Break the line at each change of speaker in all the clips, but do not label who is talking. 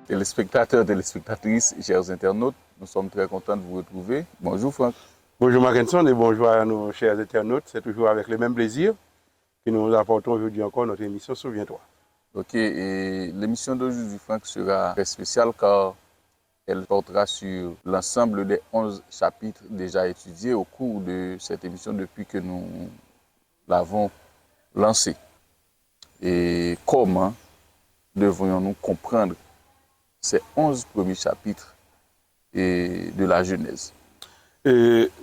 Téléspectateurs, téléspectatrices, chers internautes, nous sommes très contents de vous retrouver. Bonjour Franck.
Bonjour Mackinson et bonjour à nos chers internautes. C'est toujours avec le même plaisir que nous apportons aujourd'hui encore notre émission Souviens-toi.
Ok, et l'émission d'aujourd'hui, Franck, sera très spéciale car elle portera sur l'ensemble des 11 chapitres déjà étudiés au cours de cette émission depuis que nous l'avons lancée. Et comment devrions-nous comprendre ces 11 premiers chapitres de la Genèse?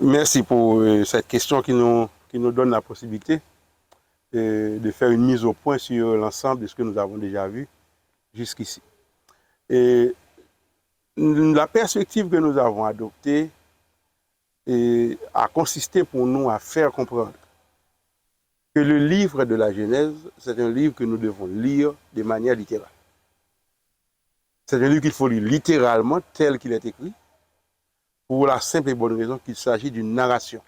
Merci pour cette question qui nous donne la possibilité de faire une mise au point sur l'ensemble de ce que nous avons déjà vu jusqu'ici. Et la perspective que nous avons adoptée a consisté pour nous à faire comprendre que le livre de la Genèse, c'est un livre que nous devons lire de manière littérale. C'est un livre qu'il faut lire littéralement tel qu'il est écrit, pour la simple et bonne raison qu'il s'agit d'une narration.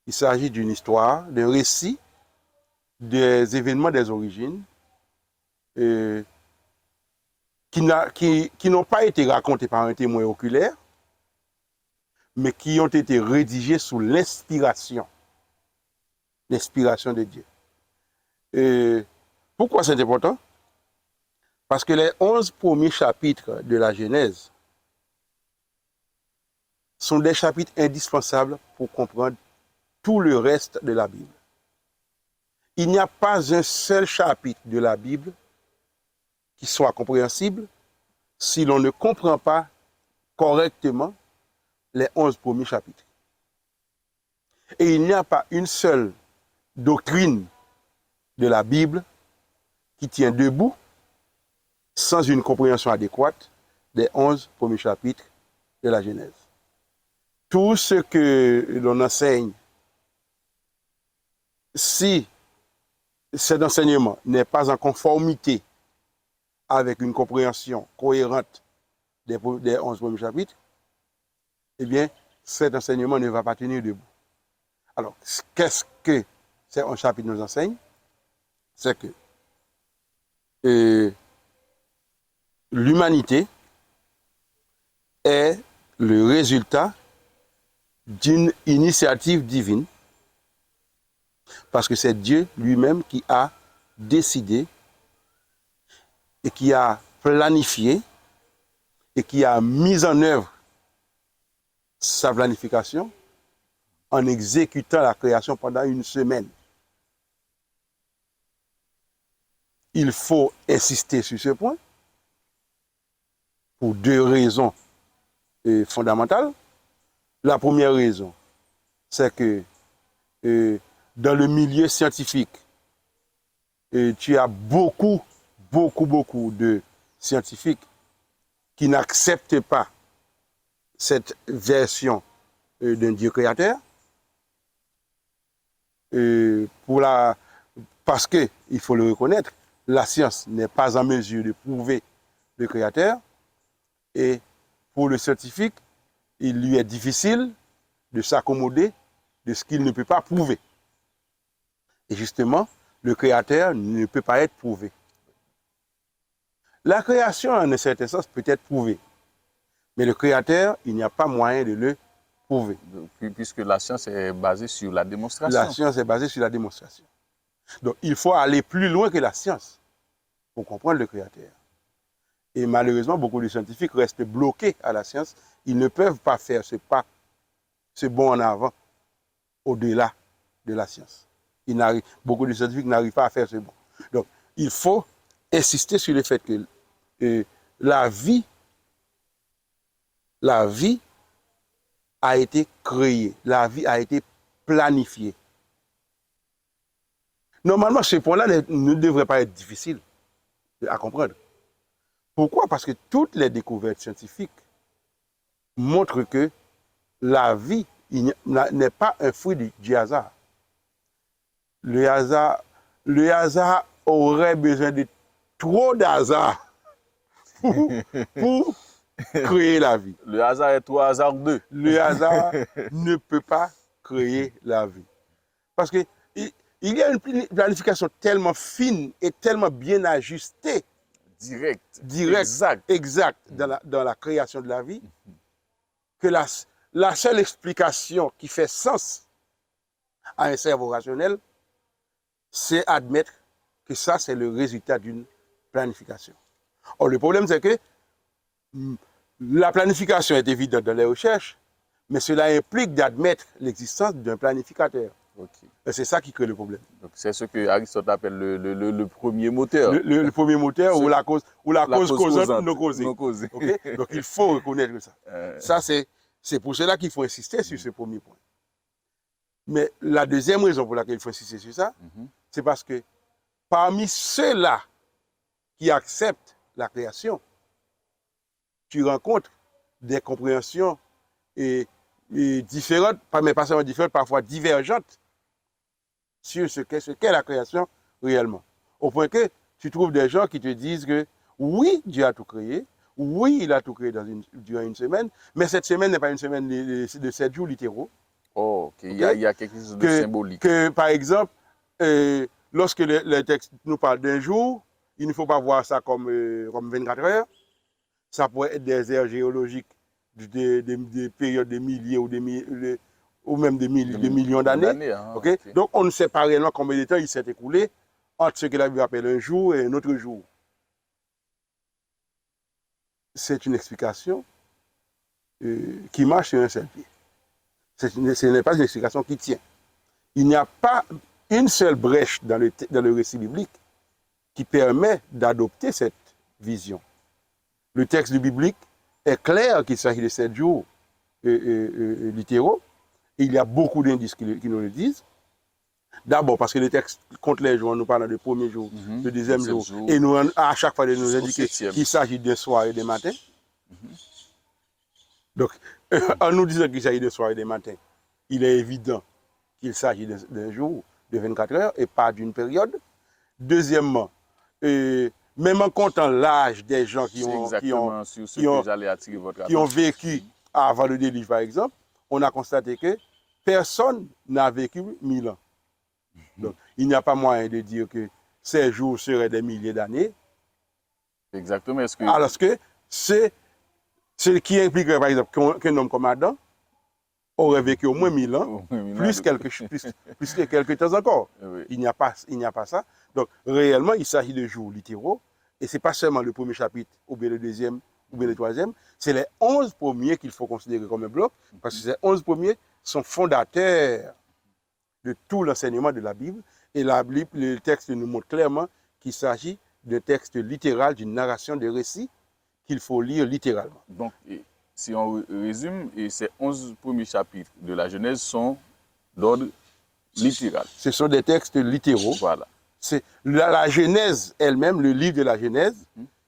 Il s'agit d'une histoire, d'un récit des événements des origines qui n'ont pas été racontés par un témoin oculaire, mais qui ont été rédigés sous l'inspiration de Dieu. Pourquoi c'est important? Parce que les 11 premiers chapitres de la Genèse sont des chapitres indispensables pour comprendre tout le reste de la Bible. Il n'y a pas un seul chapitre de la Bible qui soit compréhensible si l'on ne comprend pas correctement les 11 premiers chapitres. Et il n'y a pas une seule doctrine de la Bible qui tient debout sans une compréhension adéquate des 11 premiers chapitres de la Genèse. Tout ce que l'on enseigne, si cet enseignement n'est pas en conformité avec une compréhension cohérente des 11 premiers chapitres, eh bien, cet enseignement ne va pas tenir debout. Alors, qu'est-ce que ces 11 chapitres nous enseignent? C'est que l'humanité est le résultat d'une initiative divine, parce que c'est Dieu lui-même qui a décidé et qui a planifié et qui a mis en œuvre sa planification en exécutant la création pendant une semaine. Il faut insister sur ce point pour deux raisons fondamentales. La première raison, c'est que dans le milieu scientifique, tu as beaucoup de scientifiques qui n'acceptent pas cette version d'un Dieu créateur, parce que, il faut le reconnaître, la science n'est pas en mesure de prouver le créateur, et pour le scientifique, il lui est difficile de s'accommoder de ce qu'il ne peut pas prouver. Et justement, le créateur ne peut pas être prouvé. La création, en un certain sens, peut être prouvée. Mais le créateur, il n'y a pas moyen de le prouver.
Puisque la science est basée sur la démonstration.
La science est basée sur la démonstration. Donc, il faut aller plus loin que la science pour comprendre le créateur. Et malheureusement, beaucoup de scientifiques restent bloqués à la science. Ils ne peuvent pas faire ce pas, ce bond en avant, au-delà de la science. Beaucoup de scientifiques n'arrivent pas à faire ce bond. Donc, il faut insister sur le fait que la vie a été créée, la vie a été planifiée. Normalement, ce point-là ne devrait pas être difficile à comprendre. Pourquoi? Parce que toutes les découvertes scientifiques montrent que la vie n'est pas un fruit du hasard. Le hasard aurait besoin de trop d'hasard pour créer la vie.
Le hasard est trop hasardeux.
Le hasard ne peut pas créer la vie. Parce qu'il y a une planification tellement fine et tellement bien ajustée
Direct.
Exact dans la création de la vie, que la seule explication qui fait sens à un cerveau rationnel, c'est admettre que ça, c'est le résultat d'une planification. Or, le problème, c'est que la planification est évidente dans les recherches, mais cela implique d'admettre l'existence d'un planificateur.
Okay.
Et c'est ça qui crée le problème.
Donc, c'est ce que Aristote appelle le premier moteur.
Le premier moteur ou la cause causante non causée. Okay? Donc, il faut reconnaître ça. Ça, c'est pour cela qu'il faut insister sur ce premier point. Mais la deuxième raison pour laquelle il faut insister sur ça, c'est parce que parmi ceux-là qui acceptent la création, tu rencontres des compréhensions différentes, mais pas seulement différentes, parfois divergentes sur ce qu'est la création réellement. Au point que tu trouves des gens qui te disent que oui, Dieu a tout créé, oui, il a tout créé durant une semaine, mais cette semaine n'est pas une semaine de 7 jours littéraux.
Oh, okay. Il y a quelque chose de symbolique.
Que, par exemple, lorsque le texte nous parle d'un jour, il ne faut pas voir ça comme 24 heures. Ça pourrait être des aires géologiques des périodes de milliers ou même de millions d'années. Okay? Donc, on ne sait pas réellement combien de temps il s'est écoulé entre ce que la Bible appelle un jour et un autre jour. C'est une explication qui marche sur un seul pied. Ce n'est pas une explication qui tient. Il n'y a pas une seule brèche dans le récit biblique qui permet d'adopter cette vision. Le texte biblique est clair qu'il s'agit de 7 jours littéraux. Et il y a beaucoup d'indices qui nous le disent. D'abord, parce que le texte compte les jours, nous parlons de premier jour, de deuxième jour, et nous, à chaque fois, de nous indiquer qu'il s'agit d'un soir et d'un matin. Donc, en nous disant qu'il s'agit d'un soir et d'un matin, il est évident qu'il s'agit d'un jour de 24 heures et pas d'une période. Deuxièmement, même en comptant l'âge des gens qui ont vécu avant le déluge, par exemple, on a constaté que personne n'a vécu 1000 ans. Donc, il n'y a pas moyen de dire que ces jours seraient des milliers d'années.
Exactement.
Alors que c'est ce qui impliquerait, par exemple, qu'un homme comme Adam aurait vécu au moins 1000 ans, plus quelques temps encore. Oui. Il n'y a pas ça. Donc, réellement, il s'agit de jours littéraux. Et ce n'est pas seulement le premier chapitre, ou bien le deuxième, ou bien le troisième. C'est les 11 premiers qu'il faut considérer comme un bloc, parce que ces 11 premiers sont fondateurs de tout l'enseignement de la Bible. Et la Bible, le texte nous montre clairement qu'il s'agit d'un texte littéral, d'une narration de récit qu'il faut lire littéralement.
Donc, si on résume, ces 11 premiers chapitres de la Genèse sont d'ordre littéral.
Ce sont des textes littéraux.
Voilà.
La Genèse elle-même, le livre de la Genèse,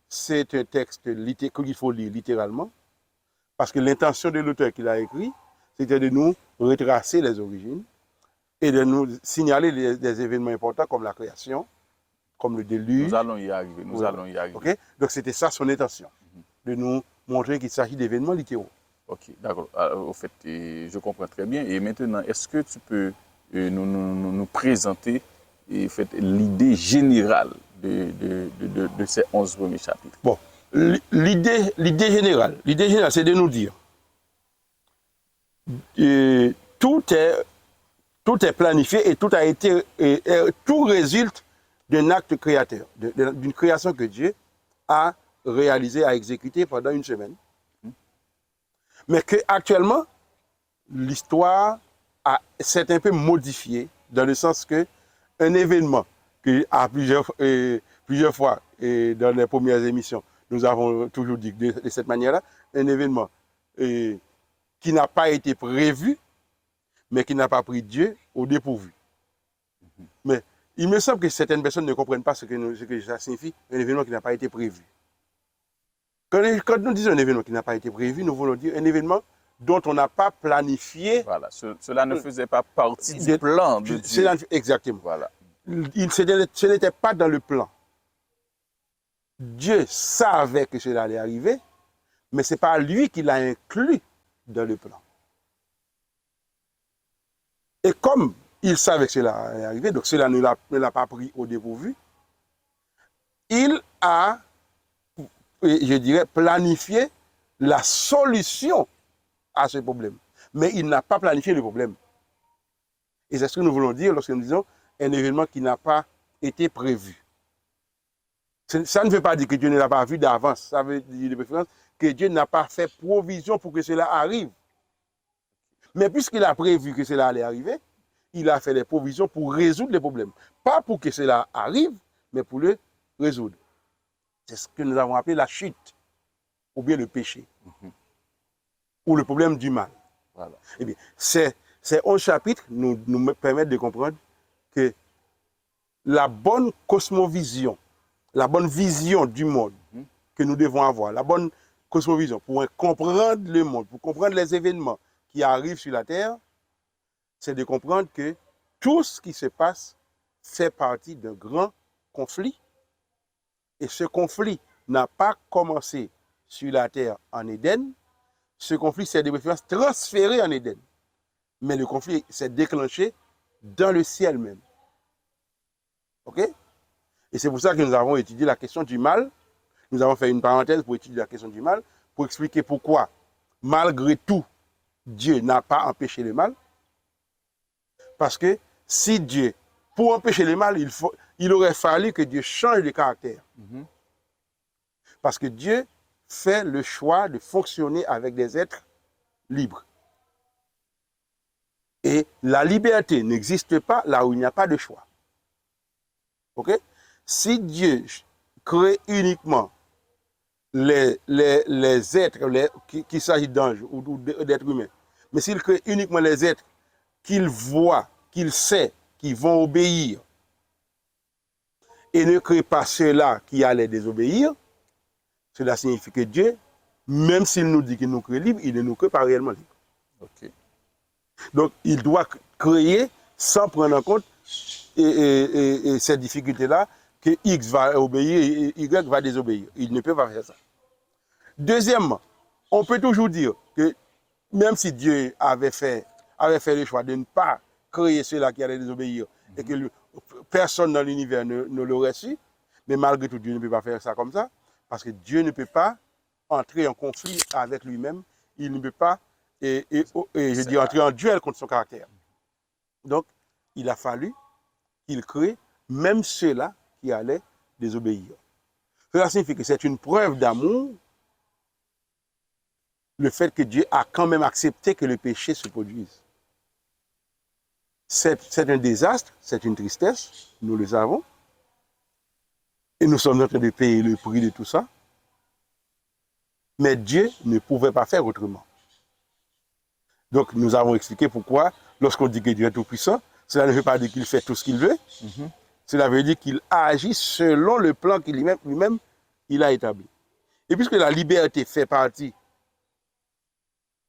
c'est un texte qu'il faut lire littéralement, parce que l'intention de l'auteur qui l'a écrit, c'était de nous retracer les origines et de nous signaler des événements importants comme la création, comme le déluge.
Nous allons y arriver, allons y arriver.
Okay? Donc c'était ça son intention, de nous montrer qu'il s'agit d'événements littéraux.
Ok, d'accord. Au fait, je comprends très bien. Et maintenant, est-ce que tu peux nous présenter l'idée générale de ces 11 premiers chapitres?
Bon, l'idée générale, c'est de nous dire tout est planifié et tout résulte d'un acte créateur, d'une création que Dieu a réalisée, a exécutée pendant une semaine. Mais qu'actuellement, l'histoire s'est un peu modifiée dans le sens que un événement que à plusieurs fois et dans les premières émissions, nous avons toujours dit de cette manière-là, un événement qui n'a pas été prévu, mais qui n'a pas pris Dieu au dépourvu. Mais il me semble que certaines personnes ne comprennent pas ce que ça signifie, un événement qui n'a pas été prévu. Quand nous disons un événement qui n'a pas été prévu, nous voulons dire un événement dont on n'a pas planifié.
Voilà, cela ne faisait pas partie du plan de Dieu.
Exactement.
Voilà.
Ce n'était pas dans le plan. Dieu savait que cela allait arriver, mais ce n'est pas lui qui l'a inclus dans le plan. Et comme il savait que cela allait arriver, donc cela ne l'a pas pris au dépourvu, il a je dirais, planifié la solution à ce problème. Mais il n'a pas planifié le problème. Et c'est ce que nous voulons dire lorsque nous disons un événement qui n'a pas été prévu. Ça ne veut pas dire que Dieu ne l'a pas vu d'avance. Ça veut dire de préférence que Dieu n'a pas fait provision pour que cela arrive. Mais puisqu'il a prévu que cela allait arriver, il a fait des provisions pour résoudre les problèmes. Pas pour que cela arrive, mais pour le résoudre. C'est ce que nous avons appelé la chute, ou bien le péché, ou le problème du mal.
Voilà.
Eh bien, ces 11 chapitres nous permettent de comprendre que la bonne cosmovision, la bonne vision du monde que nous devons avoir, la bonne cosmovision pour comprendre le monde, pour comprendre les événements qui arrivent sur la terre, c'est de comprendre que tout ce qui se passe fait partie d'un grand conflit. Et ce conflit n'a pas commencé sur la terre en Éden. Ce conflit s'est de préférence transféré en Éden. Mais le conflit s'est déclenché dans le ciel même. OK? Et c'est pour ça que nous avons étudié la question du mal. Nous avons fait une parenthèse pour étudier la question du mal, pour expliquer pourquoi, malgré tout, Dieu n'a pas empêché le mal. Parce que si Dieu, pour empêcher le mal, il aurait fallu que Dieu change de caractère. Parce que Dieu fait le choix de fonctionner avec des êtres libres. Et la liberté n'existe pas là où il n'y a pas de choix. OK? Si Dieu crée uniquement les êtres, qu'il s'agit d'anges ou d'êtres humains, mais s'il crée uniquement les êtres qu'il voit, qu'il sait, qui vont obéir, et ne crée pas ceux-là qui allaient désobéir, cela signifie que Dieu, même s'il nous dit qu'il nous crée libres, il ne nous crée pas réellement libres.
OK.
Donc, il doit créer sans prendre en compte cette difficulté-là, que X va obéir et Y va désobéir. Il ne peut pas faire ça. Deuxièmement, on peut toujours dire que même si Dieu avait fait le choix de ne pas créer ceux-là qui allaient désobéir et que personne dans l'univers ne l'aurait su, mais malgré tout, Dieu ne peut pas faire ça comme ça, parce que Dieu ne peut pas entrer en conflit avec lui-même, il ne peut pas entrer en duel contre son caractère. Donc, il a fallu qu'il crée même ceux-là qui allaient désobéir. Cela signifie que c'est une preuve d'amour, le fait que Dieu a quand même accepté que le péché se produise. C'est un désastre, c'est une tristesse, nous le savons, et nous sommes en train de payer le prix de tout ça, mais Dieu ne pouvait pas faire autrement. Donc, nous avons expliqué pourquoi, lorsqu'on dit que Dieu est tout-puissant, cela ne veut pas dire qu'il fait tout ce qu'il veut. Cela veut dire qu'il agit selon le plan qu'il lui-même il a établi. Et puisque la liberté fait partie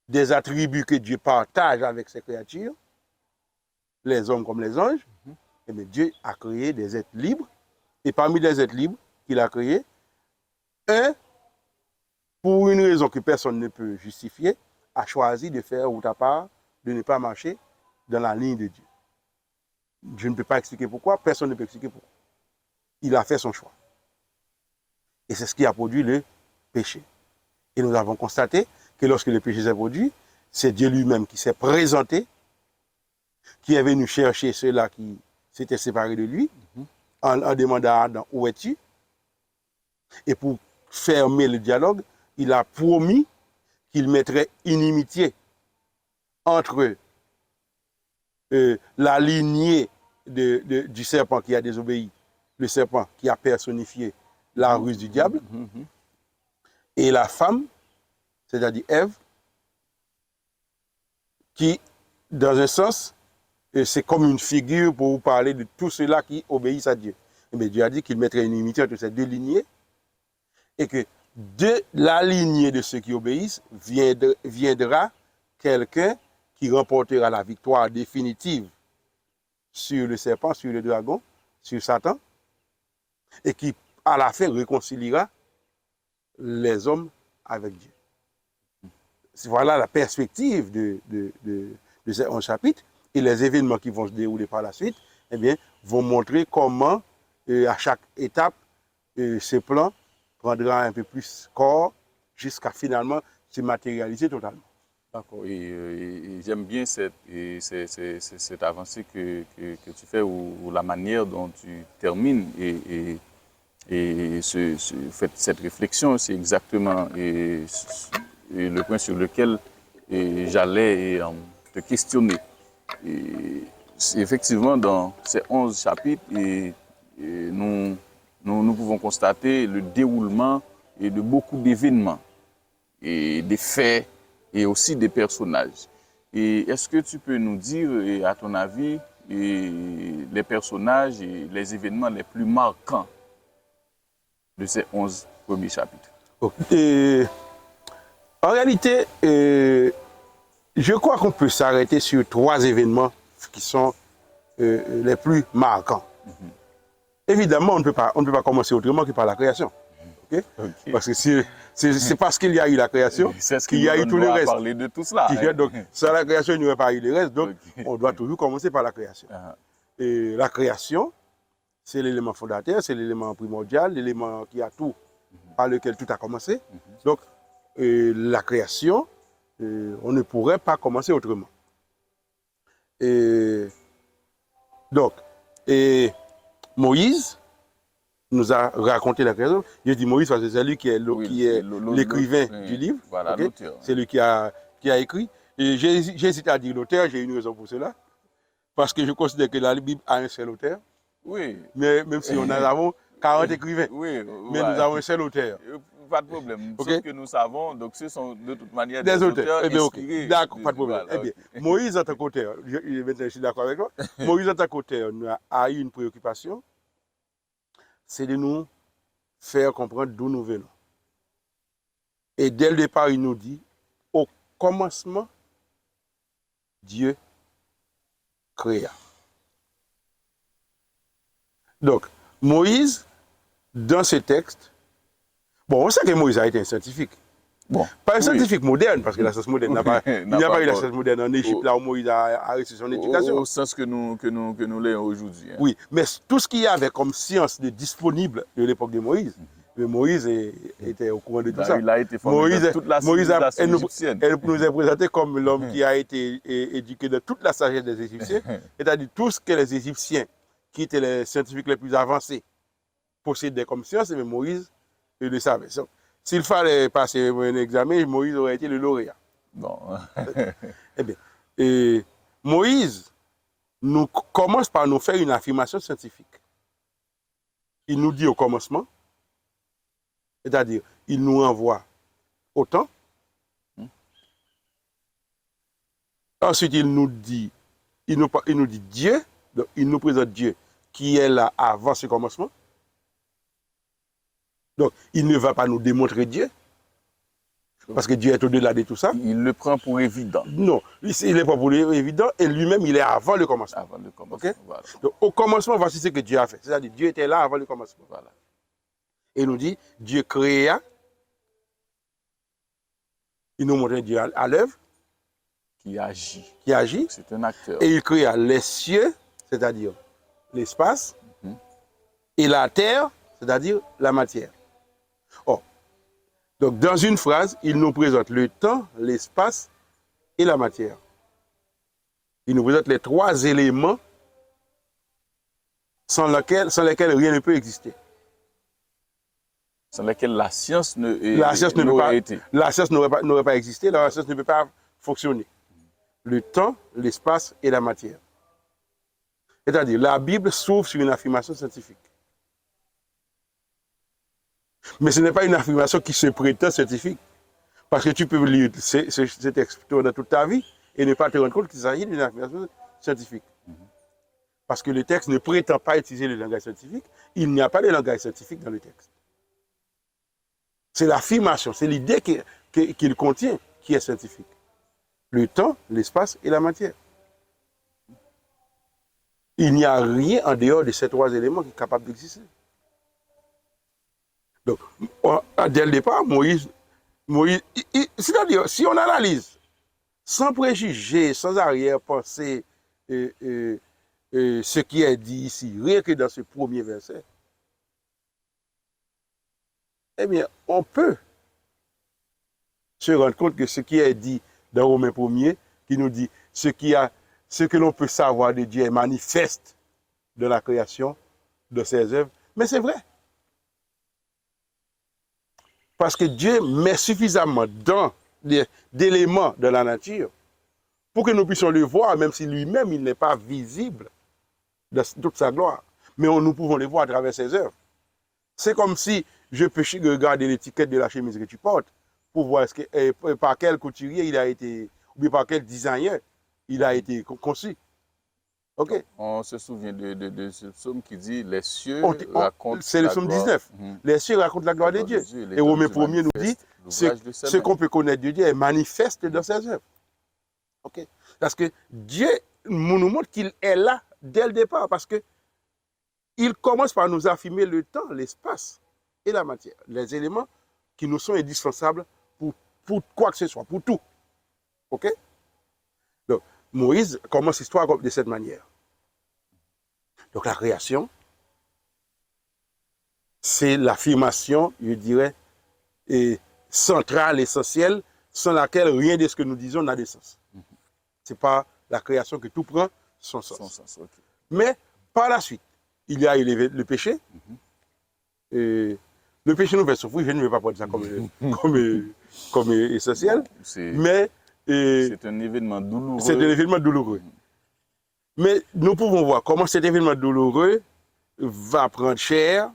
des attributs que Dieu partage avec ses créatures, les hommes comme les anges, eh bien, Dieu a créé des êtres libres. Et parmi les êtres libres qu'il a créés, un, pour une raison que personne ne peut justifier, a choisi de faire ou ta part, de ne pas marcher dans la ligne de Dieu. Je ne peux pas expliquer pourquoi, personne ne peut expliquer pourquoi. Il a fait son choix. Et c'est ce qui a produit le péché. Et nous avons constaté que lorsque le péché s'est produit, c'est Dieu lui-même qui s'est présenté, qui est venu chercher ceux-là qui s'étaient séparés de lui, en demandant à Adam, où es-tu? Et pour fermer le dialogue, il a promis qu'il mettrait inimitié entre la lignée du serpent qui a désobéi, le serpent qui a personnifié la ruse du diable, et la femme, c'est-à-dire Ève, qui, dans un sens, c'est comme une figure pour vous parler de tous ceux-là qui obéissent à Dieu. Mais Dieu a dit qu'il mettrait une inimitié entre ces deux lignées, et que de la lignée de ceux qui obéissent viendra quelqu'un qui remportera la victoire définitive sur le serpent, sur le dragon, sur Satan, et qui, à la fin, réconciliera les hommes avec Dieu. Voilà la perspective de ces 11 chapitres, et les événements qui vont se dérouler par la suite, eh bien, vont montrer comment, à chaque étape, ce plan prendra un peu plus corps jusqu'à finalement se matérialiser totalement.
D'accord. Et j'aime bien cette avancée que tu fais ou la manière dont tu termines et cette réflexion, c'est exactement le point sur lequel j'allais te questionner. Effectivement, dans ces 11 chapitres, nous pouvons constater le déroulement de beaucoup d'événements et des faits et aussi des personnages. Et est-ce que tu peux nous dire, à ton avis, les personnages et les événements les plus marquants de ces 11 premiers chapitres?
En réalité, je crois qu'on peut s'arrêter sur 3 événements qui sont les plus marquants. Évidemment, on ne peut pas commencer autrement que par la création. Okay? Parce que c'est parce qu'il y a eu la création qu'il y a eu tout le reste.
Parler de tout cela.
Donc, sans la création, il n'y aurait pas eu le reste. Donc, on doit toujours commencer par la création. Et la création, c'est l'élément fondateur, c'est l'élément primordial, l'élément qui a tout, par lequel tout a commencé. Donc, la création, on ne pourrait pas commencer autrement. Donc, Moïse nous a raconté la création. Je dis Moïse parce que c'est lui qui est l'écrivain du livre.
Voilà,
okay? C'est lui qui a écrit. Et j'hésite à dire l'auteur, j'ai une raison pour cela. Parce que je considère que la Bible a un seul auteur.
Oui.
Mais même si nous avons 40 écrivains.
Oui,
mais nous avons un seul auteur.
Pas de problème. Sauf que nous savons, donc ce sont de toute manière
des auteurs
inspirés.
D'accord, pas de problème.
Voilà,
bien, Moïse en tant qu'auteur, je suis d'accord avec toi, Moïse en tant qu'auteur a eu une préoccupation, c'est de nous faire comprendre d'où nous venons. Et dès le départ, il nous dit, au commencement, Dieu créa. Donc, Moïse, dans ce texte, bon, on sait que Moïse a été un scientifique. Bon, pas un scientifique moderne, parce que la science moderne n'a pas, il n'y a pas eu la science moderne en Égypte, là où Moïse a reçu son éducation.
Au sens que nous l'ayons aujourd'hui. Hein.
Oui, mais tout ce qu'il y avait comme science disponible de l'époque de Moïse, Moïse était au courant de tout ça.
Il a été formé dans toute la civilisation égyptienne.
Elle nous est présentée comme l'homme qui a été éduqué de toute la sagesse des Égyptiens, c'est-à-dire tout ce que les Égyptiens, qui étaient les scientifiques les plus avancés, possédaient comme science, mais Moïse le savait. S'il fallait passer un examen, Moïse aurait été le lauréat.
Bon.
Eh bien, Moïse commence par nous faire une affirmation scientifique. Il nous dit au commencement, c'est-à-dire, il nous envoie au temps. Ensuite, il nous dit Dieu, donc il nous présente Dieu qui est là avant ce commencement. Donc, il ne va pas nous démontrer Dieu, parce que Dieu est au-delà de tout ça.
Il le prend pour évident.
Non, il n'est pas pour évident, et lui-même, il est avant le commencement.
Avant le commencement,
okay?
Voilà.
Donc, au commencement, voici ce que Dieu a fait. C'est-à-dire, Dieu était là avant le commencement.
Voilà.
Et il nous dit, Dieu créa, il nous montre Dieu à l'œuvre.
Qui agit. C'est un acteur.
Et il créa les cieux, c'est-à-dire l'espace, et la terre, c'est-à-dire la matière. Oh. Donc, dans une phrase, il nous présente le temps, l'espace et la matière. Il nous présente les 3 éléments sans lesquels rien ne peut exister.
Sans lesquels la science n'aurait
pas existé, la science ne peut pas fonctionner. Le temps, l'espace et la matière. C'est-à-dire, la Bible s'ouvre sur une affirmation scientifique. Mais ce n'est pas une affirmation qui se prétend scientifique. Parce que tu peux lire ce texte dans toute ta vie et ne pas te rendre compte qu'il s'agit d'une affirmation scientifique. Parce que le texte ne prétend pas utiliser le langage scientifique. Il n'y a pas de langage scientifique dans le texte. C'est l'affirmation, c'est l'idée qu'il contient qui est scientifique. Le temps, l'espace et la matière. Il n'y a rien en dehors de ces 3 éléments qui est capable d'exister. Donc, dès le départ, Moïse, c'est-à-dire, si on analyse, sans préjugés, sans arrière-pensée, ce qui est dit ici, rien que dans ce premier verset, eh bien, on peut se rendre compte que ce qui est dit dans Romains 1er, qui nous dit ce que l'on peut savoir de Dieu est manifeste de la création de ses œuvres. Mais c'est vrai. Parce que Dieu met suffisamment d'éléments de la nature pour que nous puissions le voir, même si lui-même, il n'est pas visible de toute sa gloire. Mais nous pouvons le voir à travers ses œuvres. C'est comme si je peux regarder l'étiquette de la chemise que tu portes pour voir par quel couturier il a été, ou bien par quel designer il a été conçu. OK?
On se souvient de ce psaume qui dit les cieux racontent.
C'est le psaume 19. Les cieux racontent la gloire de Dieu. Et Romains 1er nous dit ce qu'on peut connaître de Dieu est manifeste dans ses œuvres. OK? Parce que Dieu nous montre qu'il est là dès le départ. Parce que il commence par nous affirmer le temps, l'espace et la matière. Les éléments qui nous sont indispensables pour quoi que ce soit, pour tout. OK? Donc, Moïse commence l'histoire de cette manière. Donc, la création, c'est l'affirmation, je dirais, centrale, essentielle, sans laquelle rien de ce que nous disons n'a de sens. Ce n'est pas la création que tout prend son sens.
Okay.
Mais, par la suite, il y a eu le péché. Le péché nous fait souffrir, je ne vais pas prendre ça comme essentiel. Mais
c'est un événement douloureux.
C'est un événement douloureux. Mais nous pouvons voir comment cet événement douloureux va prendre chair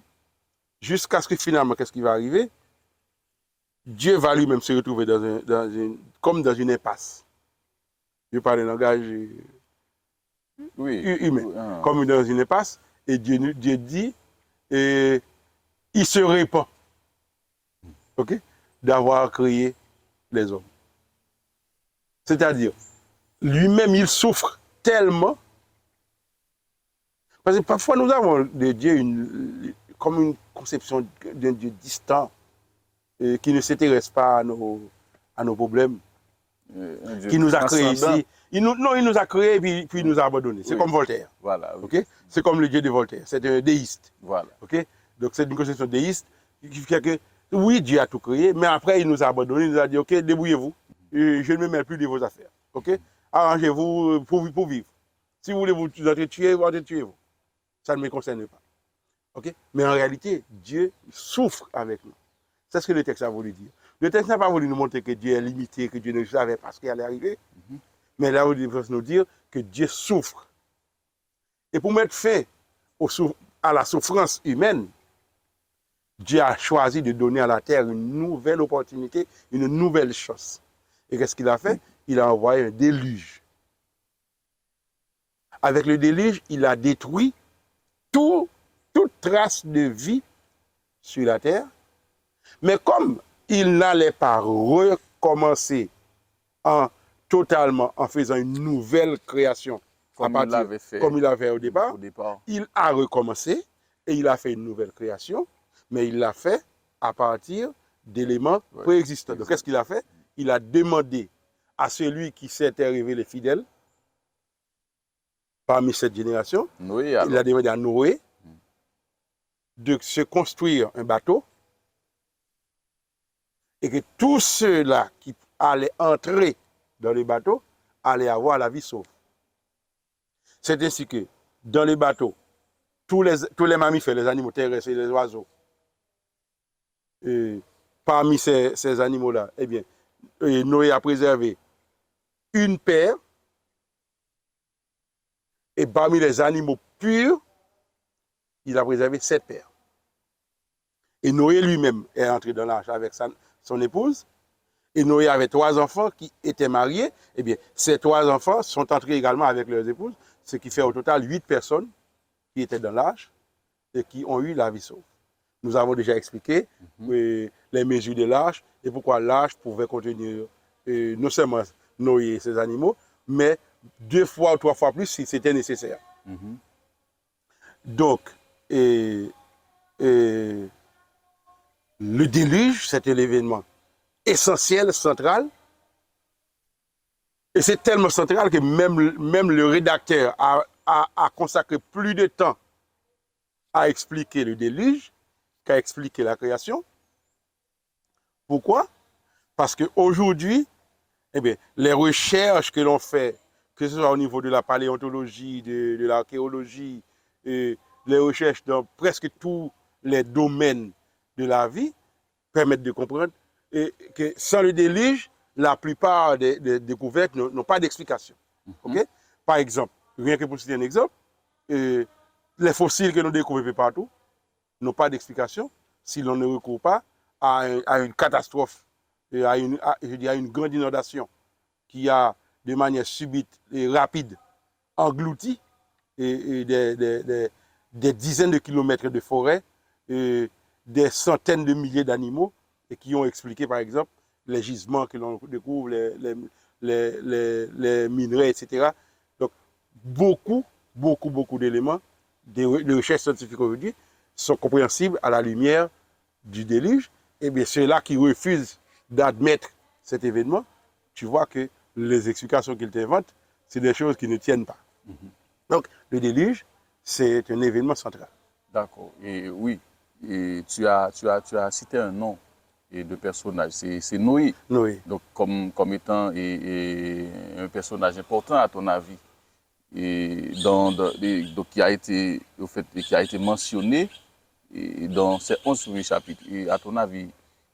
jusqu'à ce que finalement, qu'est-ce qui va arriver? Dieu va lui-même se retrouver comme dans une impasse. Je parle d'un langage humain. Comme dans une impasse. Et Dieu dit, il se répand, OK, d'avoir créé les hommes. C'est-à-dire, lui-même, il souffre tellement. Parce que parfois, nous avons de Dieu comme une conception d'un Dieu distant, qui ne s'intéresse pas à nos problèmes, qui nous a créés ici. Il nous a créés et puis il nous a abandonnés. C'est comme Voltaire.
Voilà. Oui.
Okay? C'est comme le Dieu de Voltaire. C'est un déiste.
Voilà.
Okay? Donc c'est une conception déiste qui fait que, oui, Dieu a tout créé, mais après il nous a abandonnés, il nous a dit, OK, débrouillez-vous. Je ne me mêle plus de vos affaires. OK? Arrangez-vous pour vivre. Si vous voulez vous tuer, tuez-vous. Ça ne me concerne pas. OK? Mais en réalité, Dieu souffre avec nous. C'est ce que le texte a voulu dire. Le texte n'a pas voulu nous montrer que Dieu est limité, que Dieu ne savait pas ce qui allait arriver. Mais là, il veut nous dire que Dieu souffre. Et pour mettre fin à la souffrance humaine, Dieu a choisi de donner à la terre une nouvelle opportunité, une nouvelle chance. Et qu'est-ce qu'il a fait? Il a envoyé un déluge. Avec le déluge, il a détruit toute trace de vie sur la terre. Mais comme il n'allait pas recommencer totalement en faisant une nouvelle création, comme il l'avait au départ, il a recommencé et il a fait une nouvelle création, mais il l'a fait à partir d'éléments préexistants. Donc, qu'est-ce qu'il a fait? Il a demandé à celui qui s'était révélé fidèle parmi cette génération, il a demandé à Noé de se construire un bateau et que tous ceux-là qui allaient entrer dans le bateau allaient avoir la vie sauve. C'est ainsi que dans le bateau, tous les mammifères, les animaux terrestres et les oiseaux, parmi ces animaux-là, eh bien, Noé a préservé une paire, et parmi les animaux purs, il a préservé 7 paires. Et Noé lui-même est entré dans l'arche avec son épouse, et Noé avait 3 enfants qui étaient mariés. Eh bien, ces 3 enfants sont entrés également avec leurs épouses, ce qui fait au total 8 personnes qui étaient dans l'arche et qui ont eu la vie sauve. Nous avons déjà expliqué les mesures de l'arche et pourquoi l'arche pouvait contenir non seulement Noé et ses animaux, mais 2 fois ou 3 fois plus si c'était nécessaire. Donc, le déluge, c'était l'événement essentiel, central. Et c'est tellement central que même le rédacteur a consacré plus de temps à expliquer le déluge qu'à expliquer la création. Pourquoi? Parce qu'aujourd'hui, eh bien, les recherches que l'on fait, que ce soit au niveau de la paléontologie, de l'archéologie, les recherches dans presque tous les domaines de la vie, permettent de comprendre que sans le déluge, la plupart des découvertes n'ont pas d'explication. Okay? Par exemple, rien que pour citer un exemple, les fossiles que nous découvrons partout n'ont pas d'explication si l'on ne recourt pas à une catastrophe, à une grande inondation qui a de manière subite et rapide englouti des dizaines de kilomètres de forêt, des centaines de milliers d'animaux, et qui ont expliqué, par exemple, les gisements que l'on découvre, les minerais, etc. Donc, beaucoup d'éléments de recherche scientifique aujourd'hui sont compréhensibles à la lumière du déluge. Et bien, ceux-là qui refusent d'admettre cet événement, tu vois que les explications qu'ils t'inventent, c'est des choses qui ne tiennent pas. Donc, le déluge, c'est un événement central.
D'accord. Et oui, et tu as cité un nom de personnage, c'est Noé.
Noé.
Donc, comme étant un personnage important à ton avis, donc qui a été mentionné dans ces 11 premiers chapitres. Et à ton avis,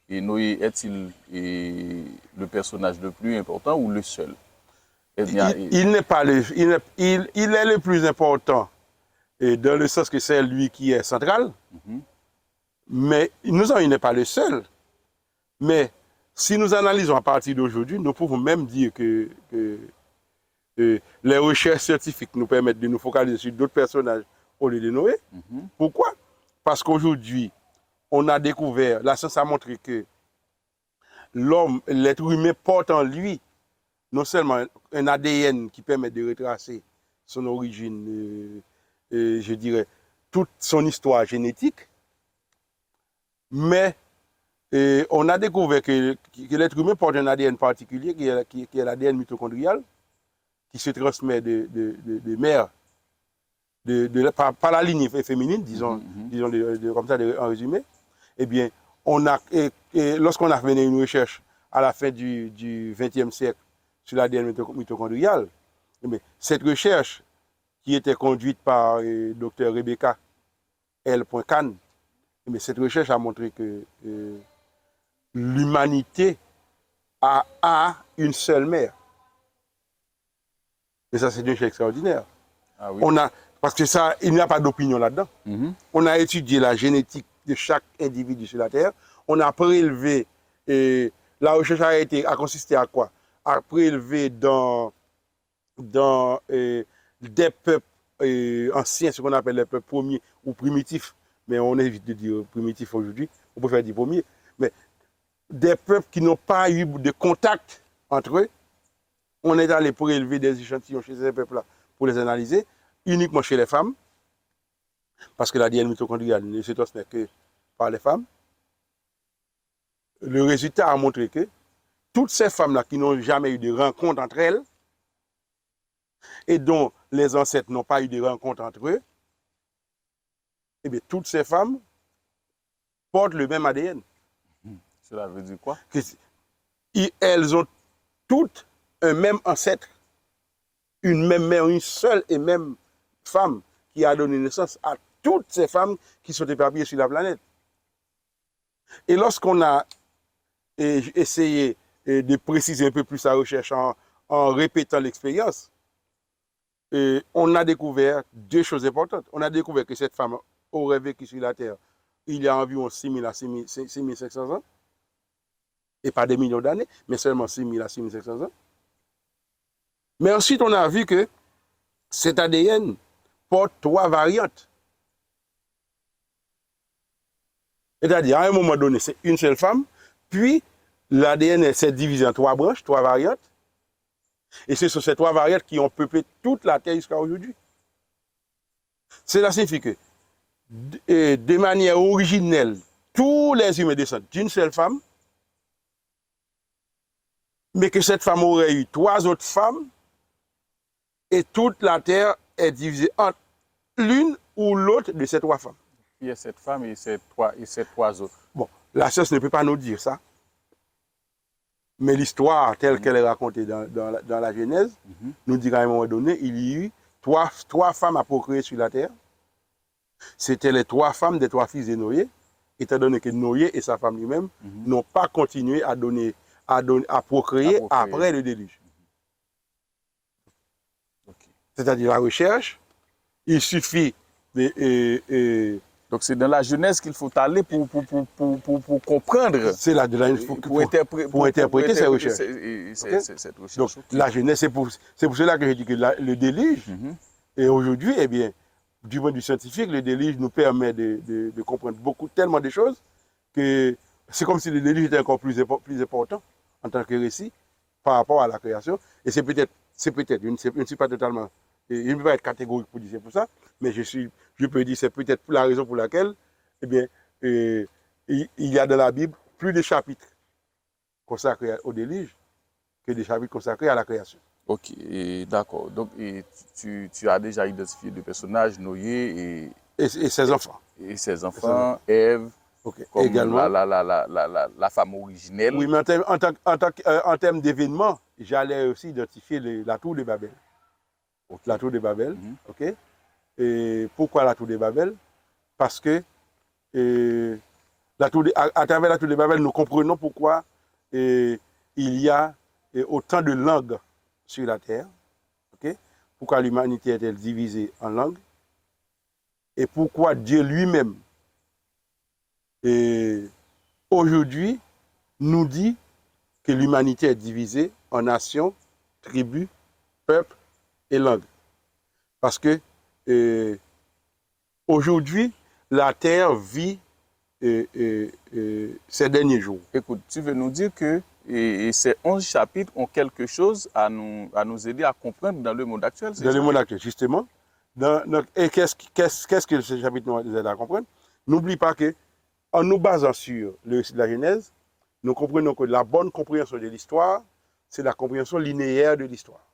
Noé est-il le personnage le plus important ou le seul?
Il n'est pas il est le plus important dans le sens que c'est lui qui est central, mais il n'est pas le seul. Mais si nous analysons à partir d'aujourd'hui, nous pouvons même dire que les recherches scientifiques nous permettent de nous focaliser sur d'autres personnages au lieu de Noé. Pourquoi? Parce qu'aujourd'hui, on a découvert, la science a montré que l'homme, l'être humain porte en lui non seulement un ADN qui permet de retracer son origine, je dirais, toute son histoire génétique, mais on a découvert que l'être humain porte un ADN particulier qui est l'ADN mitochondrial, qui se transmet de mère, par la ligne féminine, disons comme ça en résumé. Eh bien, lorsqu'on a mené une recherche à la fin du XXe siècle sur l'ADN mitochondrial, eh bien, cette recherche qui était conduite par Dr Rebecca L. Kahn, eh bien, cette recherche a montré que l'humanité a une seule mère. Et ça, c'est une chose extraordinaire.
Ah oui.
Parce que ça, il n'y a pas d'opinion là-dedans. On a étudié la génétique de chaque individu sur la Terre. On a prélevé, la recherche a consisté à quoi? À prélever dans des peuples anciens, ce qu'on appelle les peuples premiers ou primitifs, mais on évite de dire primitifs aujourd'hui, on préfère dire premiers, mais des peuples qui n'ont pas eu de contact entre eux. On est allé prélever des échantillons chez ces peuples-là pour les analyser, uniquement chez les femmes, parce que l'ADN mitochondrial ne se transmet que par les femmes. Le résultat a montré que toutes ces femmes-là qui n'ont jamais eu de rencontre entre elles, et dont les ancêtres n'ont pas eu de rencontre entre eux, eh bien, toutes ces femmes portent le même ADN.
Cela veut dire quoi?
Elles ont toutes un même ancêtre, une même mère, une seule et même femme qui a donné naissance à toutes ces femmes qui sont éparpillées sur la planète. Et lorsqu'on a essayé de préciser un peu plus la recherche en répétant l'expérience, on a découvert deux choses importantes. On a découvert que cette femme aurait vécu sur la Terre il y a environ 6 000 à 6 500 ans, et pas des millions d'années, mais seulement 6 000 à 6 500 ans. Mais ensuite, on a vu que cet ADN porte 3 variantes. C'est-à-dire, à un moment donné, c'est une seule femme, puis l'ADN s'est divisé en 3 branches, 3 variantes, et ce sont ces 3 variantes qui ont peuplé toute la Terre jusqu'à aujourd'hui. Cela signifie que, de manière originelle, tous les humains descendent d'une seule femme, mais que cette femme aurait eu 3 autres femmes, et toute la Terre est divisée entre l'une ou l'autre de ces 3 femmes.
Il y a cette femme et ces trois autres.
Bon, la science ne peut pas nous dire ça, Mais l'histoire telle qu'elle est racontée dans la Genèse nous dit qu'à un moment donné, il y eut trois femmes à procréer sur la terre. C'était les trois femmes des trois fils de Noé, étant donné que Noé et sa femme lui-même n'ont pas continué à procréer après le déluge.
Ok.
C'est-à-dire la recherche, il suffit de...
Donc c'est dans la Genèse qu'il faut aller pour comprendre,
c'est là pour interpréter ces recherches.
Cette recherche.
Donc la Genèse, c'est pour cela que je dis que le déluge, et aujourd'hui, eh bien, du point de vue scientifique, le déluge nous permet de comprendre tellement de choses que c'est comme si le déluge était encore plus important en tant que récit par rapport à la création. Et c'est peut-être, je ne suis pas totalement, je ne peux pas être catégorique pour dire c'est pour ça, mais je peux dire c'est peut-être la raison pour laquelle, eh bien, il y a dans la Bible plus de chapitres consacrés au déluge que des chapitres consacrés à la création.
Ok, d'accord. Donc tu as déjà identifié deux personnages, Noé
et ses enfants.
Et ses enfants, Ève, comme
également,
la femme originelle.
Oui, mais en termes d'événements, j'allais aussi identifier la tour de Babel. Okay. La tour de Babel, ok. Et pourquoi la tour de Babel? Parce que à travers la tour de Babel, nous comprenons pourquoi il y a autant de langues sur la terre, ok. Pourquoi l'humanité est-elle divisée en langues et pourquoi Dieu lui-même aujourd'hui nous dit que l'humanité est divisée en nations, tribus, peuples et langues. Parce que aujourd'hui, la terre vit ces derniers jours.
Écoute, tu veux nous dire que ces 11 chapitres ont quelque chose à nous aider à comprendre dans le monde actuel?
Dans le monde actuel, justement. Et qu'est-ce que ces chapitres nous aident à comprendre? N'oublie pas que, en nous basant sur le récit de la Genèse, nous comprenons que la bonne compréhension de l'histoire, c'est la compréhension linéaire de l'histoire.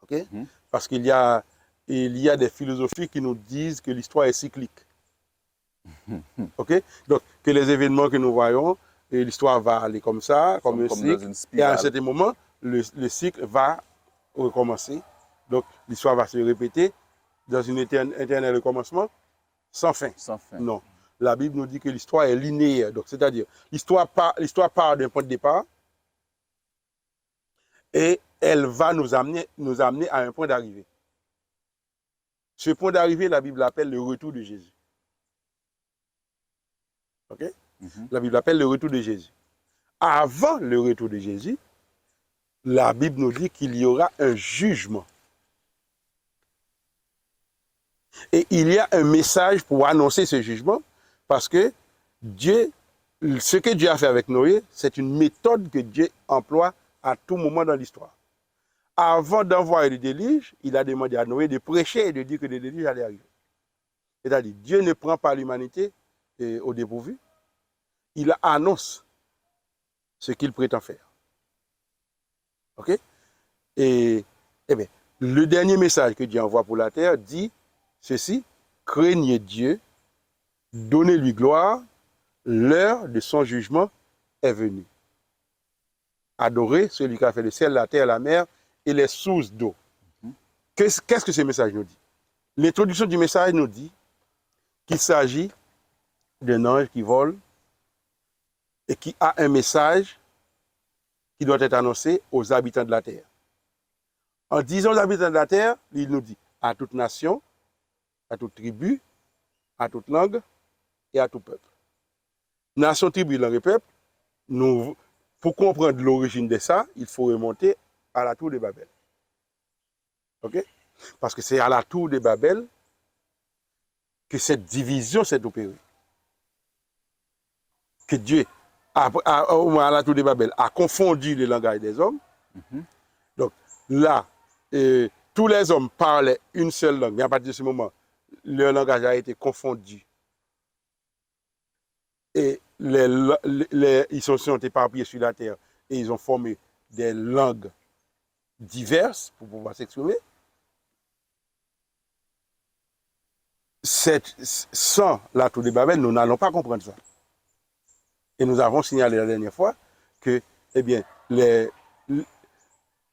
Okay? Parce qu'il y a des philosophies qui nous disent que l'histoire est cyclique. Okay? Donc, que les événements que nous voyons, l'histoire va aller comme ça, comme un cycle, et à un certain moment, le cycle va recommencer. Donc, l'histoire va se répéter dans un éternel recommencement sans fin.
Sans fin.
Non. La Bible nous dit que l'histoire est linéaire. Donc, c'est-à-dire, l'histoire part d'un point de départ et elle va nous amener à un point d'arrivée. Ce point d'arrivée, la Bible l'appelle le retour de Jésus. Ok? La Bible l'appelle le retour de Jésus. Avant le retour de Jésus, la Bible nous dit qu'il y aura un jugement. Et il y a un message pour annoncer ce jugement, parce que ce que Dieu a fait avec Noé, c'est une méthode que Dieu emploie à tout moment dans l'histoire. Avant d'envoyer le déluge, il a demandé à Noé de prêcher et de dire que le déluge allait arriver. C'est-à-dire, Dieu ne prend pas l'humanité au dépourvu, il annonce ce qu'il prétend faire. Ok? Et bien, le dernier message que Dieu envoie pour la terre dit ceci: craignez Dieu, donnez-lui gloire, l'heure de son jugement est venue. Adorez celui qui a fait le ciel, la terre, la mer et les sources d'eau. Qu'est-ce que ce message nous dit? L'introduction du message nous dit qu'il s'agit d'un ange qui vole et qui a un message qui doit être annoncé aux habitants de la terre. En disant aux habitants de la terre, il nous dit à toute nation, à toute tribu, à toute langue et à tout peuple. Nation, tribu, langue et peuple, pour comprendre l'origine de ça, il faut remonter à la tour de Babel. Ok? Parce que c'est à la tour de Babel que cette division s'est opérée. Que Dieu, à la tour de Babel, a confondu le langage des hommes. Donc là, tous les hommes parlaient une seule langue, mais à partir de ce moment, leur langage a été confondu. Et ils sont éparpillés sur la terre et ils ont formé des langues diverses pour pouvoir s'exprimer. Sans la tour de Babel, nous n'allons pas comprendre ça. Et nous avons signalé la dernière fois que eh bien,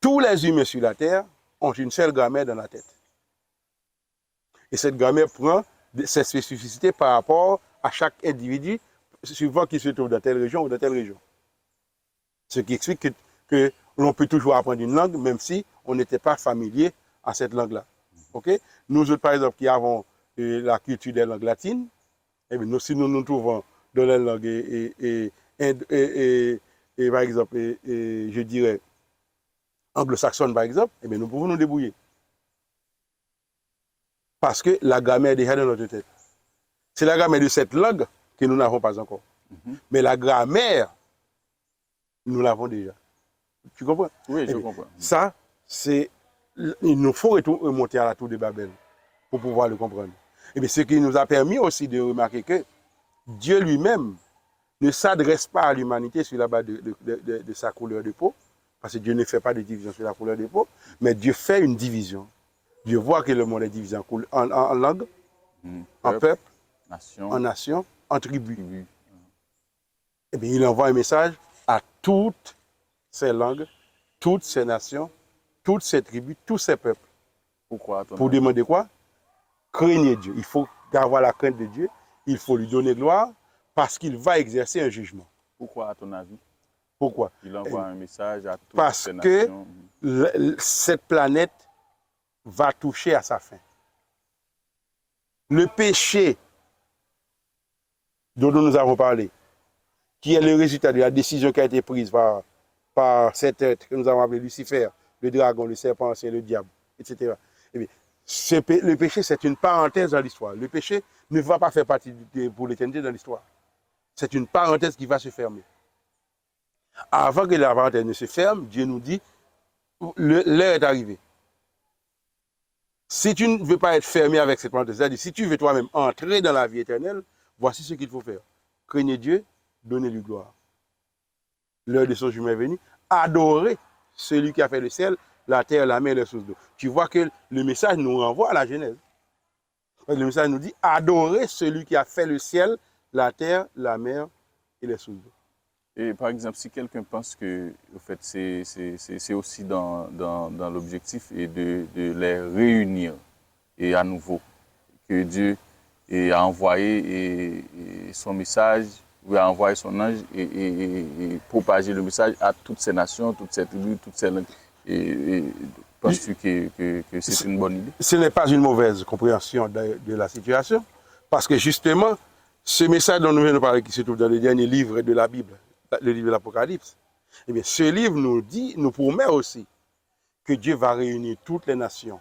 tous les humains sur la Terre ont une seule grammaire dans la tête. Et cette grammaire prend ses spécificités par rapport à chaque individu, suivant qu'il se trouve dans telle région ou dans telle région. Ce qui explique que l'on peut toujours apprendre une langue, même si on n'était pas familier à cette langue-là. Okay? Nous autres, par exemple, qui avons la culture des langues latines, eh bien, si nous nous trouvons dans la langue, par exemple, je dirais, anglo-saxonne, par exemple, eh bien, nous pouvons nous débrouiller. Parce que la grammaire est déjà dans notre tête. C'est la grammaire de cette langue que nous n'avons pas encore. Mais la grammaire, nous l'avons déjà. Tu comprends?
Oui, je comprends.
Ça, c'est... Il nous faut remonter à la tour de Babel pour pouvoir le comprendre. Et bien, ce qui nous a permis aussi de remarquer que Dieu lui-même ne s'adresse pas à l'humanité sur la base de sa couleur de peau, parce que Dieu ne fait pas de division sur la couleur de peau, mais Dieu fait une division. Dieu voit que le monde est divisé en langue, en peuple, en nation, en tribu. Et bien, il envoie un message à toutes ces langues, toutes ces nations, toutes ces tribus, tous ces peuples.
Pourquoi?
Pour demander quoi? Craignez Dieu. Il faut avoir la crainte de Dieu. Il faut lui donner gloire parce qu'il va exercer un jugement.
Pourquoi, à ton avis?
Pourquoi?
Il envoie un message à toutes
parce
ces nations.
Parce que cette planète va toucher à sa fin. Le péché dont nous avons parlé, qui est le résultat de la décision qui a été prise par cet être que nous avons appelé Lucifer, le dragon, le serpent ancien, le diable, etc. Eh bien, le péché, c'est une parenthèse dans l'histoire. Le péché ne va pas faire partie pour l'éternité dans l'histoire. C'est une parenthèse qui va se fermer. Avant que la parenthèse ne se ferme, Dieu nous dit, l'heure est arrivée. Si tu ne veux pas être fermé avec cette parenthèse, c'est-à-dire si tu veux toi-même entrer dans la vie éternelle, voici ce qu'il faut faire. Craignez Dieu, donnez-lui gloire. L'heure de son jugement est venue. Adorez celui qui a fait le ciel, la terre, la mer et les sources d'eau. Tu vois que le message nous renvoie à la Genèse. Le message nous dit, adorez celui qui a fait le ciel, la terre, la mer et les sources d'eau.
Et par exemple, si quelqu'un pense que en fait, c'est aussi dans l'objectif et de les réunir et à nouveau, que Dieu a envoyé son message, ou a envoyé son ange et propager le message à toutes ces nations, toutes ces tribus, toutes ces langues. Penses-tu que c'est une bonne idée?
Ce n'est pas une mauvaise compréhension de la situation, parce que justement, ce message dont nous venons de parler, qui se trouve dans le dernier livre de la Bible, le livre de l'Apocalypse, eh bien, ce livre nous promet aussi que Dieu va réunir toutes les nations.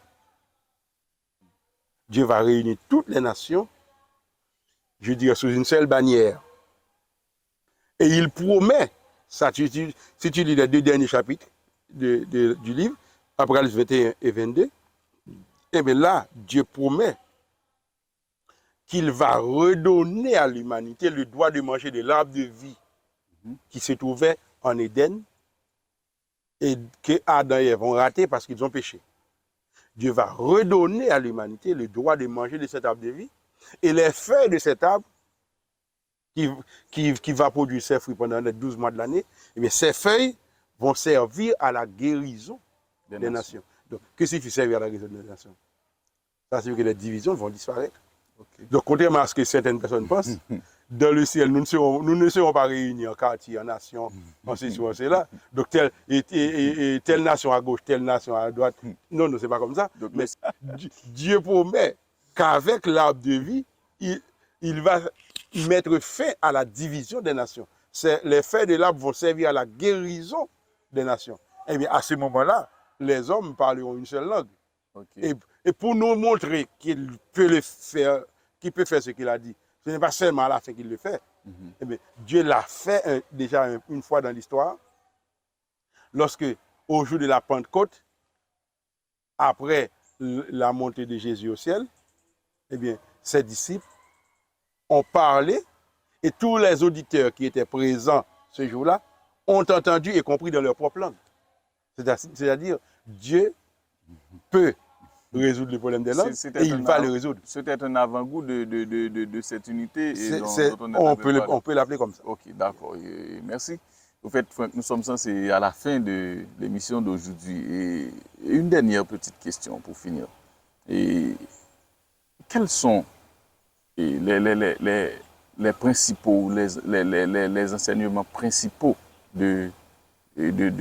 Dieu va réunir toutes les nations, je dirais, sous une seule bannière. Et il promet, ça, si tu lis les deux derniers chapitres du livre, Apocalypse 21 et 22, eh bien là, Dieu promet qu'il va redonner à l'humanité le droit de manger de l'arbre de vie qui se trouvait en Éden et que Adam et Ève ont raté parce qu'ils ont péché. Dieu va redonner à l'humanité le droit de manger de cet arbre de vie et les feuilles de cet arbre qui va produire ses fruits pendant les 12 mois de l'année, eh bien ces feuilles vont servir à la guérison des nations. Donc, que signifie servir à la guérison des nations? Ça signifie que les divisions vont disparaître. Okay. Donc, contrairement à ce que certaines personnes pensent, dans le ciel, nous ne serons pas réunis en quartier, en nation, en ceci ou en cela. Donc, telle nation à gauche, telle nation à droite. Non, non, c'est pas comme ça. Donc, mais Dieu promet qu'avec l'arbre de vie, il va mettre fin à la division des nations. Les feuilles de l'arbre vont servir à la guérison des nations. Eh bien, à ce moment-là, les hommes parleront une seule langue. Okay. Et pour nous montrer qu'il peut faire ce qu'il a dit, ce n'est pas seulement à la fin qu'il le fait. Eh bien, Dieu l'a fait déjà une fois dans l'histoire, lorsque, au jour de la Pentecôte, après la montée de Jésus au ciel, eh bien, ses disciples ont parlé et tous les auditeurs qui étaient présents ce jour-là ont entendu et compris dans leur propre langue. C'est-à-dire, Dieu peut résoudre le problème des langues et il va le résoudre.
C'était un avant-goût de cette unité.
On peut l'appeler comme ça.
Ok, d'accord. Merci. Au fait, Franck, nous sommes censés à la fin de l'émission d'aujourd'hui. Et une dernière petite question pour finir. Et quels sont les principaux, les enseignements principaux de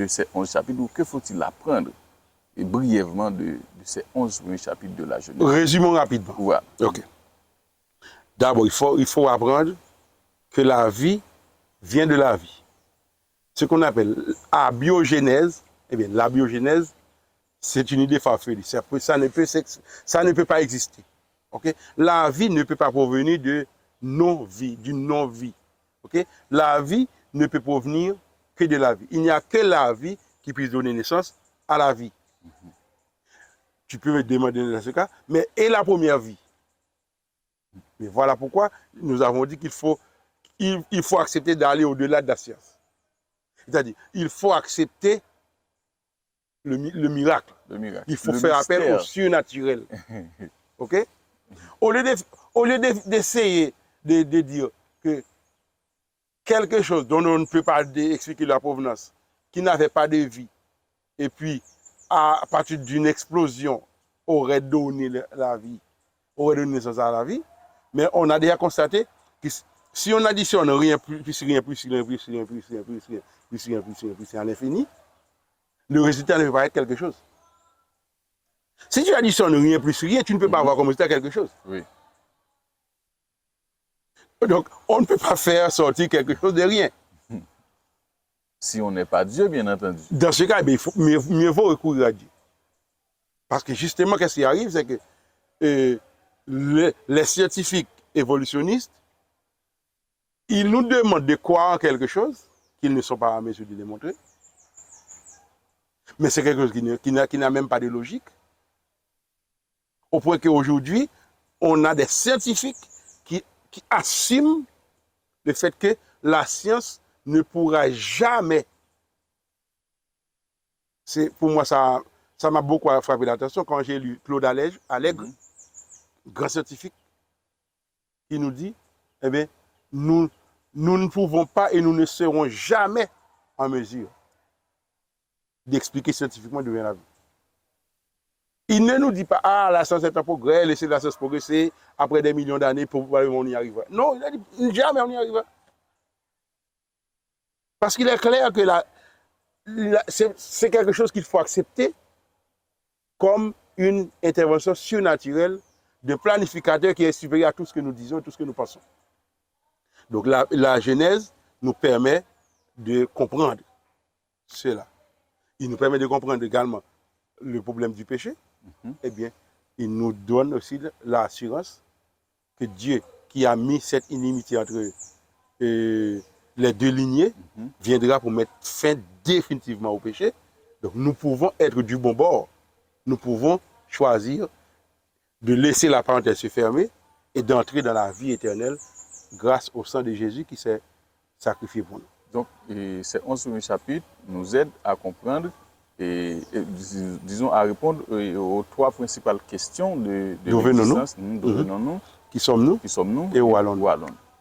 ces 11 chapitres, ou que faut-il apprendre et brièvement de ces 11 premiers chapitres de la Genèse?
Résumons rapidement.
Voilà.
Ok. D'abord, il faut apprendre que la vie vient de la vie. Ce qu'on appelle la biogénèse, eh bien, la biogénèse, c'est une idée farfelue. Ça ne peut pas exister. Okay? La vie ne peut pas provenir de non-vie, d'une non-vie. Okay? La vie ne peut provenir que de la vie. Il n'y a que la vie qui puisse donner naissance à la vie. Tu peux me demander dans ce cas, mais et la première vie? Mais voilà pourquoi nous avons dit qu'il faut accepter d'aller au-delà de la science. C'est-à-dire, il faut accepter le miracle. Il faut faire appel au surnaturel. OK? Au lieu d'essayer de dire que quelque chose dont on ne peut pas expliquer la provenance, qui n'avait pas de vie, et puis à partir d'une explosion, aurait donné la vie, aurait donné naissance à la vie, mais on a déjà constaté que si on additionne rien plus à l'infini, le résultat ne peut pas être quelque chose. Si tu additionnes rien plus rien, tu ne peux pas avoir comme résultat quelque chose.
Oui.
Donc, on ne peut pas faire sortir quelque chose de rien.
Si on n'est pas Dieu, bien entendu.
Dans ce cas, mieux vaut recourir à Dieu. Parce que justement, qu'est-ce qui arrive, c'est que les scientifiques évolutionnistes, ils nous demandent de croire en quelque chose qu'ils ne sont pas en mesure de démontrer. Mais c'est quelque chose qui n'a même pas de logique. Au point qu'aujourd'hui, on a des scientifiques qui assument le fait que la science ne pourra jamais. Pour moi, ça m'a beaucoup frappé l'attention quand j'ai lu Claude Allègre, grand scientifique, qui nous dit, eh bien, nous ne pouvons pas et nous ne serons jamais en mesure d'expliquer scientifiquement d'où vient la vie. Il ne nous dit pas, ah, la science est en progrès, laissez la science progresser, après des millions d'années, probablement on y arrivera. Non, il a dit, jamais on y arrivera. Parce qu'il est clair que c'est quelque chose qu'il faut accepter comme une intervention surnaturelle de planificateur qui est supérieur à tout ce que nous disons, tout ce que nous pensons. Donc la Genèse nous permet de comprendre cela. Il nous permet de comprendre également le problème du péché. Eh bien, il nous donne aussi l'assurance que Dieu, qui a mis cette inimitié entre les deux lignées, viendra pour mettre fin définitivement au péché. Donc nous pouvons être du bon bord. Nous pouvons choisir de laisser la parenthèse se fermer et d'entrer dans la vie éternelle grâce au sang de Jésus qui s'est sacrifié pour nous.
Donc, ces 11 premiers chapitres nous aident à comprendre et disons, à répondre aux trois principales questions de l'existence. D'où venons-nous? Qui sommes-nous?
Et où allons-nous?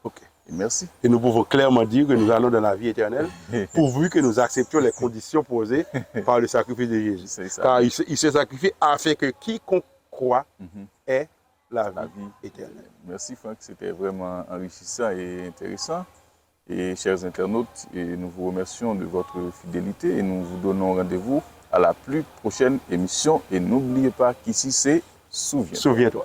Okay. Et merci.
Et nous pouvons clairement dire que nous allons dans la vie éternelle, pourvu que nous acceptions les conditions posées par le sacrifice de Jésus. C'est ça. Car il s'est sacrifié afin que quiconque croit ait la vie éternelle.
Merci Franck, c'était vraiment enrichissant et intéressant. Et chers internautes, nous vous remercions de votre fidélité et nous vous donnons rendez-vous à la plus prochaine émission. Et n'oubliez pas qu'ici c'est Souviens-toi.